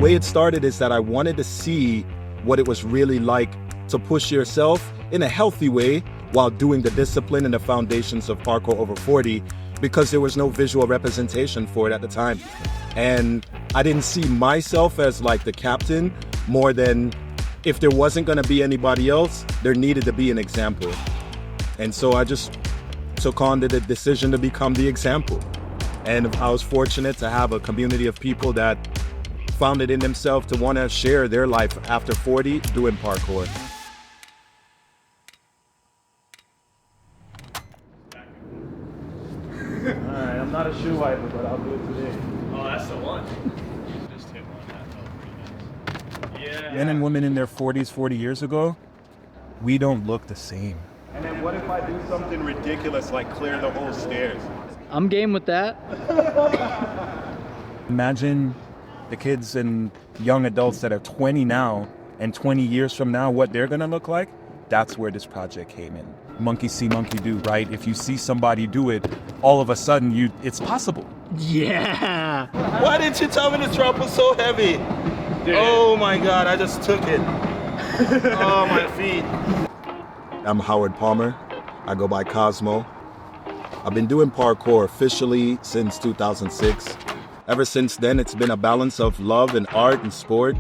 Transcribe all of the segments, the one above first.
way it started is that I wanted to see what it was really like to push yourself in a healthy way while doing the discipline and the foundations of Parkour Over 40, because there was no visual representation for it at the time. And I didn't see myself as like the captain, more than if there wasn't going to be anybody else, there needed to be an example. And so I just took on the decision to become the example. And I was fortunate to have a community of people that found it in themselves to want to share their life after 40 doing parkour. Alright, I'm not a shoe wiper, but I'll do it today. Oh, that's the one. Just hit one. That felt pretty nice. Yeah. Men and women in their 40s 40 years ago, we don't look the same. And then what if I do something ridiculous like clear the whole stairs? I'm game with that. Imagine the kids and young adults that are 20 now and 20 years from now, what they're gonna look like. That's where this project came in. Monkey see, monkey do, right? If you see somebody do it, all of a sudden it's possible. Yeah. Why didn't you tell me this drop was so heavy? Dude. Oh my God, I just took it. Oh, my feet. I'm Howard Palmer. I go by Cosmo. I've been doing parkour officially since 2006. Ever since then, it's been a balance of love and art and sport,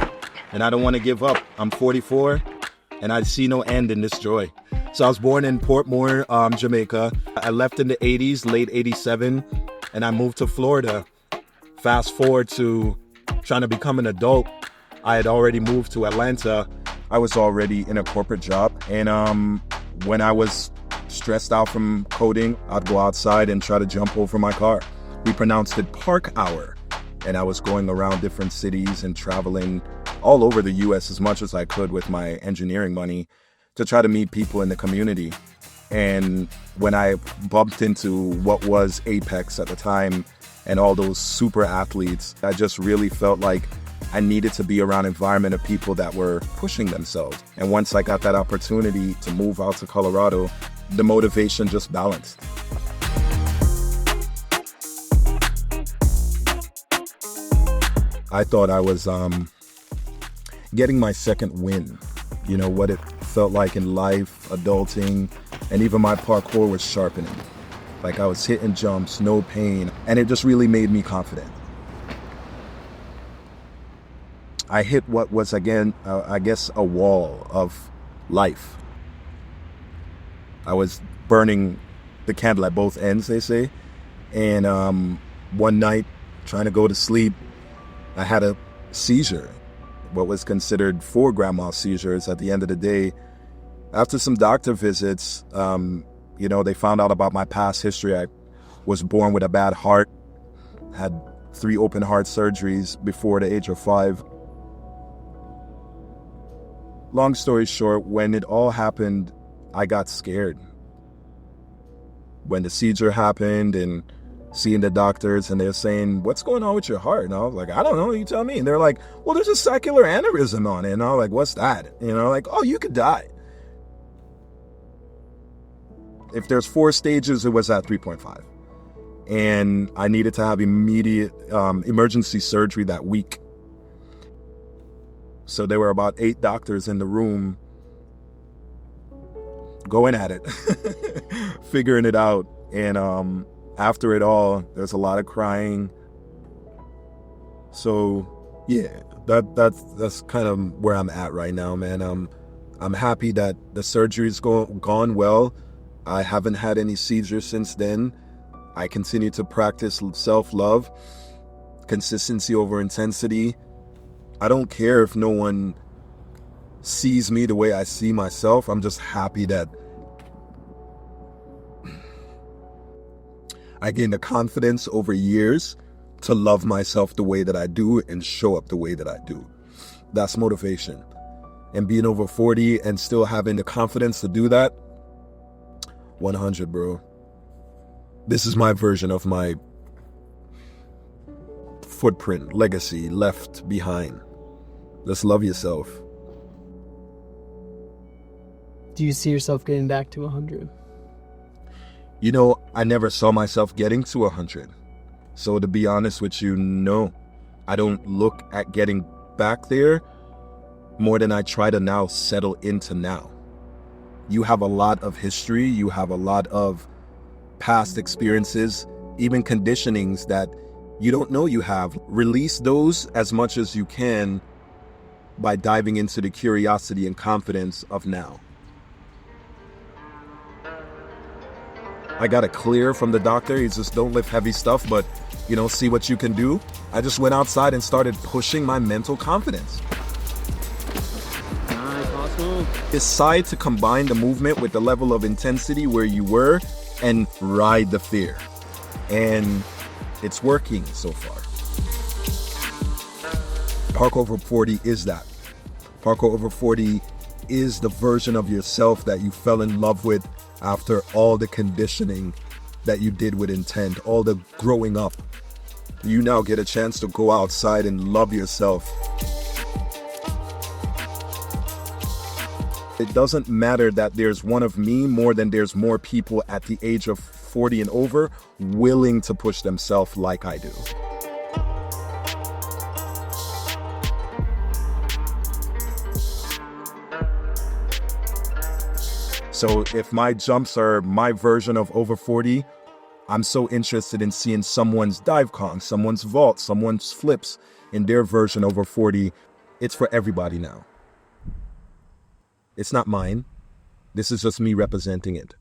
and I don't want to give up. I'm 44, and I see no end in this joy. So I was born in Portmore, Jamaica. I left in the 80s, late 87, and I moved to Florida. Fast forward to trying to become an adult. I had already moved to Atlanta. I was already in a corporate job, and when I was stressed out from coding, I'd go outside and try to jump over my car. We pronounced it Park Hour, and I was going around different cities and traveling all over the US as much as I could with my engineering money to try to meet people in the community. And when I bumped into what was Apex at the time and all those super athletes, I just really felt like I needed to be around an environment of people that were pushing themselves. And once I got that opportunity to move out to Colorado, the motivation just balanced. I thought I was getting my second win. You know, what it felt like in life, adulting, and even my parkour was sharpening. Like I was hitting jumps, no pain, and it just really made me confident. I hit what was, again, I guess, a wall of life. I was burning the candle at both ends, they say. And one night, trying to go to sleep, I had a seizure, what was considered 4 grandma seizures at the end of the day. After some doctor visits, they found out about my past history. I was born with a bad heart, had 3 open heart surgeries before the age of 5. Long story short, when it all happened, I got scared. When the seizure happened and seeing the doctors and they're saying, what's going on with your heart? And I was like, I don't know, you tell me. And they're like, well, there's a saccular aneurysm on it. And I was like, what's that? Like, oh, you could die. If there's 4 stages, it was at 3.5. And I needed to have immediate emergency surgery that week. So there were about 8 doctors in the room going at it, figuring it out. And after it all, there's a lot of crying. So yeah, that's kind of where I'm at right now, man. I'm happy that the surgery's gone well. I haven't had any seizures since then. I continue to practice self-love, consistency over intensity. I don't care if no one sees me the way I see myself. I'm just happy that I gained the confidence over years to love myself the way that I do and show up the way that I do. That's motivation. And being over 40 and still having the confidence to do that, 100, bro. This is my version of my footprint, legacy left behind. Just love yourself. Do you see yourself getting back to 100? I never saw myself getting to 100. So to be honest with you, no. I don't look at getting look back there more than I try to now settle into now. You have a lot of history, you have a lot of past experiences, even conditionings that you don't know you have. Release those as much as you can by diving into the curiosity and confidence of now. I got it clear from the doctor. He just don't lift heavy stuff, but see what you can do. I just went outside and started pushing my mental confidence. Nice, awesome. Decide to combine the movement with the level of intensity where you were and ride the fear. And it's working so far. Parkour over 40 is that. Parkour over 40 is the version of yourself that you fell in love with after all the conditioning that you did with intent, all the growing up. You now get a chance to go outside and love yourself. It doesn't matter that there's one of me more than there's more people at the age of 40 and over willing to push themselves like I do. So if my jumps are my version of over 40, I'm so interested in seeing someone's dive con, someone's vault, someone's flips in their version over 40. It's for everybody now. It's not mine. This is just me representing it.